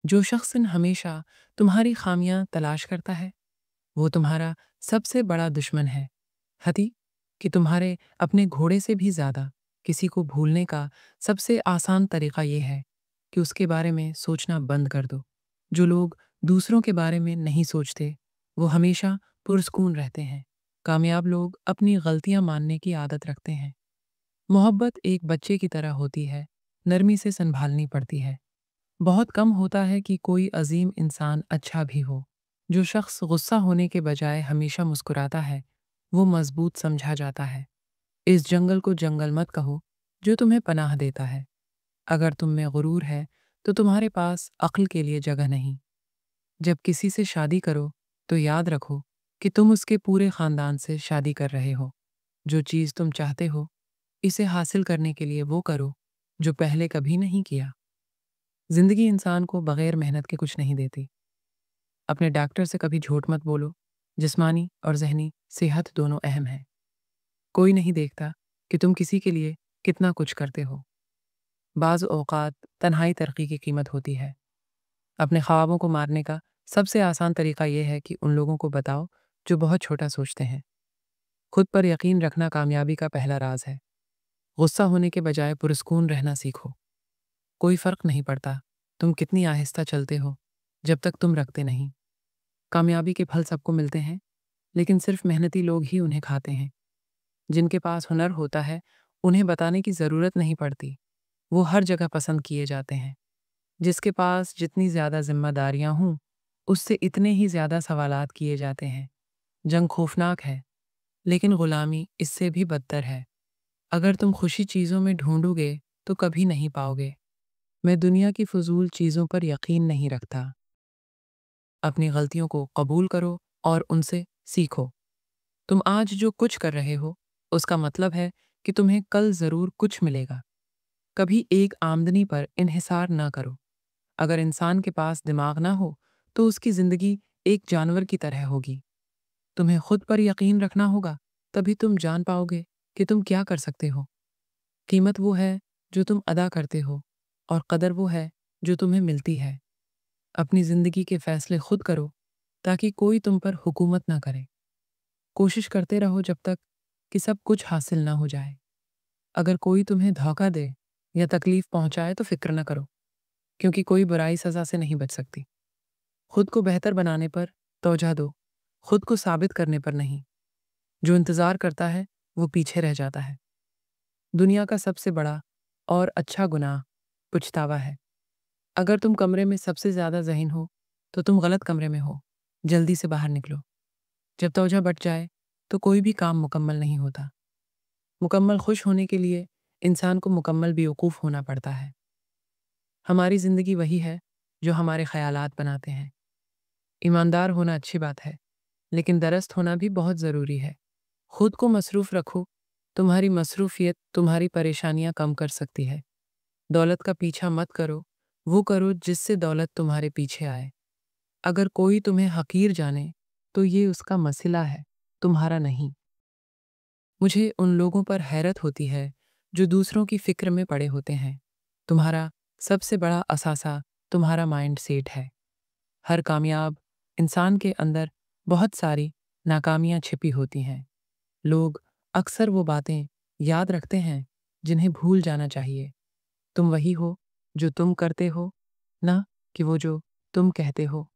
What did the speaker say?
जो शख्स हमेशा तुम्हारी खामियां तलाश करता है वो तुम्हारा सबसे बड़ा दुश्मन है। हती कि तुम्हारे अपने घोड़े से भी ज़्यादा किसी को भूलने का सबसे आसान तरीका ये है कि उसके बारे में सोचना बंद कर दो। जो लोग दूसरों के बारे में नहीं सोचते वो हमेशा पुरस्कून रहते हैं। कामयाब लोग अपनी गलतियां मानने की आदत रखते हैं। मोहब्बत एक बच्चे की तरह होती है, नरमी से संभालनी पड़ती है। बहुत कम होता है कि कोई अजीम इंसान अच्छा भी हो। जो शख्स गुस्सा होने के बजाय हमेशा मुस्कुराता है वो मजबूत समझा जाता है। इस जंगल को जंगल मत कहो जो तुम्हें पनाह देता है। अगर तुम में गुरूर है तो तुम्हारे पास अक्ल के लिए जगह नहीं। जब किसी से शादी करो तो याद रखो कि तुम उसके पूरे खानदान से शादी कर रहे हो। जो चीज़ तुम चाहते हो इसे हासिल करने के लिए वो करो जो पहले कभी नहीं किया। जिंदगी इंसान को बगैर मेहनत के कुछ नहीं देती। अपने डॉक्टर से कभी झूठ मत बोलो। जिस्मानी और जहनी सेहत दोनों अहम है। कोई नहीं देखता कि तुम किसी के लिए कितना कुछ करते हो। बाज़ औक़ात तन्हाई तरक्की की कीमत होती है। अपने ख्वाबों को मारने का सबसे आसान तरीका यह है कि उन लोगों को बताओ जो बहुत छोटा सोचते हैं। खुद पर यकीन रखना कामयाबी का पहला राज है। गुस्सा होने के बजाय पुरस्कून रहना सीखो। कोई फ़र्क नहीं पड़ता तुम कितनी आहिस्ता चलते हो जब तक तुम रखते नहीं। कामयाबी के फल सबको मिलते हैं लेकिन सिर्फ मेहनती लोग ही उन्हें खाते हैं। जिनके पास हुनर होता है उन्हें बताने की ज़रूरत नहीं पड़ती। वो हर जगह पसंद किए जाते हैं। जिसके पास जितनी ज़्यादा जिम्मेदारियां हों उससे इतने ही ज़्यादा सवालात किए जाते हैं। जंग खौफनाक है लेकिन गुलामी इससे भी बदतर है। अगर तुम खुशी चीज़ों में ढूंढोगे तो कभी नहीं पाओगे। मैं दुनिया की फजूल चीज़ों पर यकीन नहीं रखता। अपनी गलतियों को कबूल करो और उनसे सीखो। तुम आज जो कुछ कर रहे हो उसका मतलब है कि तुम्हें कल ज़रूर कुछ मिलेगा। कभी एक आमदनी पर इन्हिसार ना करो। अगर इंसान के पास दिमाग ना हो तो उसकी ज़िंदगी एक जानवर की तरह होगी। तुम्हें खुद पर यकीन रखना होगा तभी तुम जान पाओगे कि तुम क्या कर सकते हो। कीमत वो है जो तुम अदा करते हो और कदर वो है जो तुम्हें मिलती है। अपनी ज़िंदगी के फैसले खुद करो ताकि कोई तुम पर हुकूमत ना करे। कोशिश करते रहो जब तक कि सब कुछ हासिल ना हो जाए। अगर कोई तुम्हें धोखा दे या तकलीफ पहुंचाए तो फिक्र न करो, क्योंकि कोई बुराई सज़ा से नहीं बच सकती। खुद को बेहतर बनाने पर तवज्जो दो, खुद को साबित करने पर नहीं। जो इंतज़ार करता है वो पीछे रह जाता है। दुनिया का सबसे बड़ा और अच्छा गुनाह पछतावा है। अगर तुम कमरे में सबसे ज़्यादा ज़हीन हो तो तुम गलत कमरे में हो। जल्दी से बाहर निकलो। जब तवज्जो बट जाए तो कोई भी काम मुकम्मल नहीं होता। मुकम्मल खुश होने के लिए इंसान को मुकम्मल बेवकूफ़ होना पड़ता है। हमारी ज़िंदगी वही है जो हमारे ख़यालात बनाते हैं। ईमानदार होना अच्छी बात है लेकिन दरस्त होना भी बहुत ज़रूरी है। खुद को मसरूफ़ रखो। तुम्हारी मसरूफ़ियत तुम्हारी परेशानियां कम कर सकती है। दौलत का पीछा मत करो, वो करो जिससे दौलत तुम्हारे पीछे आए। अगर कोई तुम्हें हकीर जाने तो ये उसका मसला है, तुम्हारा नहीं। मुझे उन लोगों पर हैरत होती है जो दूसरों की फ़िक्र में पड़े होते हैं। तुम्हारा सबसे बड़ा असासा तुम्हारा माइंड सेट है। हर कामयाब इंसान के अंदर बहुत सारी नाकामियां छिपी होती हैं। लोग अक्सर वो बातें याद रखते हैं जिन्हें भूल जाना चाहिए। तुम वही हो जो तुम करते हो, ना कि वो जो तुम कहते हो।